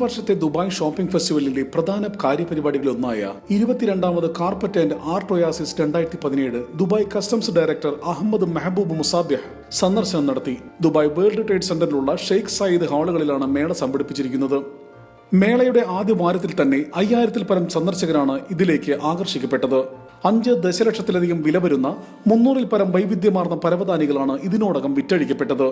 വർഷത്തെ Dubai shopping ഫെസ്റ്റിവലിന്റെ പ്രധാന കാര്യപരിപാടികളിലൊന്നായ 22ാമത് carpet and art oasis 2017 Dubai customs director Ahmed Mehboob Musabih സന്ദർശനം നടത്തി. ദുബായ് വേൾഡ് ട്രേഡ് സെന്ററിലുള്ള ഷെയ്ഖ് സയ്യിദ് ഹാളുകളിലാണ് മേള സംഘടിപ്പിച്ചിരിക്കുന്നത്. മേളയുടെ ആദ്യ വാരത്തിൽ തന്നെ 5000-ൽ പരം സന്ദർശകരാണ് ഇതിലേക്ക് ആകർഷിക്കപ്പെട്ടത്. 5 ദശലക്ഷത്തിലധികം വില വരുന്ന 300-ൽ പരം വൈവിധ്യമാർന്ന പരവതാനികളാണ് ഇതിനോടകം വിറ്റഴിക്കപ്പെട്ടത്.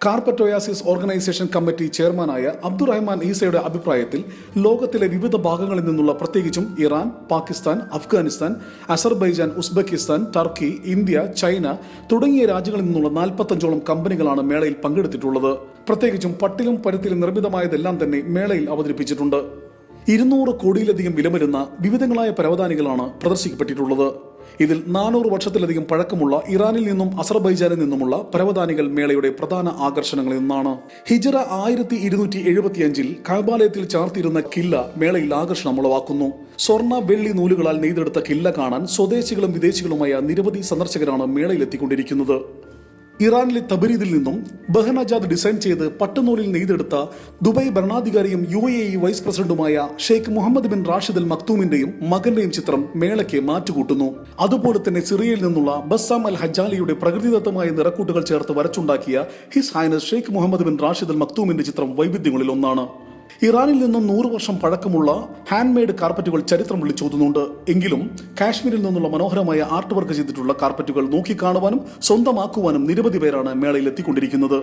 കാർപ്പറ്റ് ഒയാസിസ് ഓർഗനൈസേഷൻ കമ്മിറ്റി ചെയർമാനായ അബ്ദുറഹ്മാൻ ഈസയുടെ അഭിപ്രായത്തിൽ ലോകത്തിലെ വിവിധ ഭാഗങ്ങളിൽ നിന്നുള്ള പ്രത്യേകിച്ചും Iran, Pakistan, Afghanistan, Azerbaijan, Uzbekistan, Turkey, India, China തുടങ്ങിയ രാജ്യങ്ങളിൽ നിന്നുള്ള 45ഓളം കമ്പനികളാണ് മേളയിൽ പങ്കെടുത്തിട്ടുള്ളത്. പ്രത്യേകിച്ചും പട്ടിലും പരുത്തിലും നിർമ്മിതമായതെല്ലാം തന്നെ മേളയിൽ അവതരിപ്പിച്ചിട്ടുണ്ട്. 200 കോടിയിലധികം വില വരുന്ന വിവിധങ്ങളായ പരവതാനികളാണ് പ്രദർശിക്കപ്പെട്ടിട്ടുള്ളത്. ഇതിൽ 400 വർഷത്തിലധികം പഴക്കമുള്ള ഇറാനിൽ നിന്നും അസർബൈജാനിൽ നിന്നുമുള്ള പരവതാനികൾ മേളയുടെ പ്രധാന ആകർഷണങ്ങളിൽ ഒന്നാണ്. ഹിജ്റ 1275-ൽ കഅബാലയത്തിൽ ചാർത്തിയിരുന്ന കില്ല മേളയിൽ ആകർഷണമുളവാക്കുന്നു. സ്വർണ്ണ, വെള്ളി നൂലുകളാൽ നെയ്തെടുത്ത കില്ല കാണാൻ സ്വദേശികളും വിദേശികളുമായ നിരവധി സന്ദർശകരാണ് മേളയിലെത്തിക്കൊണ്ടിരിക്കുന്നത്. ഇറാനിലെ തബരീദിൽ നിന്നും ബഹ്നജാദ് ഡിസൈൻ ചെയ്ത് പട്ടുനൂലിൽ നെയ്തെടുത്ത ദുബായ് ഭരണാധികാരിയും UAE വൈസ് പ്രസിഡന്റുമായ ഷെയ്ഖ് മുഹമ്മദ് ബിൻ റാഷിദ് അൽ മക്തൂമിന്റെയും മകന്റെയും ചിത്രം മേളയ്ക്ക് മാറ്റുകൂട്ടുന്നു. അതുപോലെ തന്നെ സിറിയയിൽ നിന്നുള്ള ബസ്സാം അൽ ഹജാലിയുടെ പ്രകൃതിദത്തമായ നിറക്കൂട്ടുകൾ ചേർത്ത് വരച്ചുണ്ടാക്കിയ his highness Sheikh Mohammed bin Rashid Al മക്തൂമിന്റെ ചിത്രം വൈവിധ്യങ്ങളിൽ ഒന്നാണ്. ഇറാനിൽ നിന്നും 100 വർഷം പഴക്കമുള്ള ഹാൻഡ് മെയ്ഡ് കാർപ്പറ്റുകൾ ചരിത്രം വിളിച്ചോതുന്നുണ്ട്. എങ്കിലും കാശ്മീരിൽ നിന്നുള്ള മനോഹരമായ ആർട്ട് വർക്ക് ചെയ്തിട്ടുള്ള കാർപ്പറ്റുകൾ നോക്കിക്കാണുവാനും സ്വന്തമാക്കുവാനും നിരവധി പേരാണ് മേളയിൽ എത്തിക്കൊണ്ടിരിക്കുന്നത്.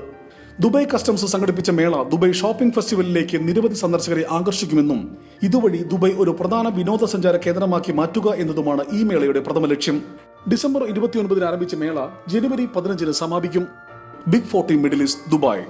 ദുബായ് കസ്റ്റംസ് സംഘടിപ്പിച്ച മേള ദുബായ് ഷോപ്പിംഗ് ഫെസ്റ്റിവലിലേക്ക് നിരവധി സന്ദർശകരെ ആകർഷിക്കുമെന്നും ഇതുവഴി ദുബായ് ഒരു പ്രധാന വിനോദസഞ്ചാര കേന്ദ്രമാക്കി മാറ്റുക എന്നതുമാണ് ഈ മേളയുടെ പ്രഥമ ലക്ഷ്യം. ഡിസംബർ 29-ന് ആരംഭിച്ച മേള ജനുവരി 15-ന് സമാപിക്കും. Big 40 middle east, Dubai.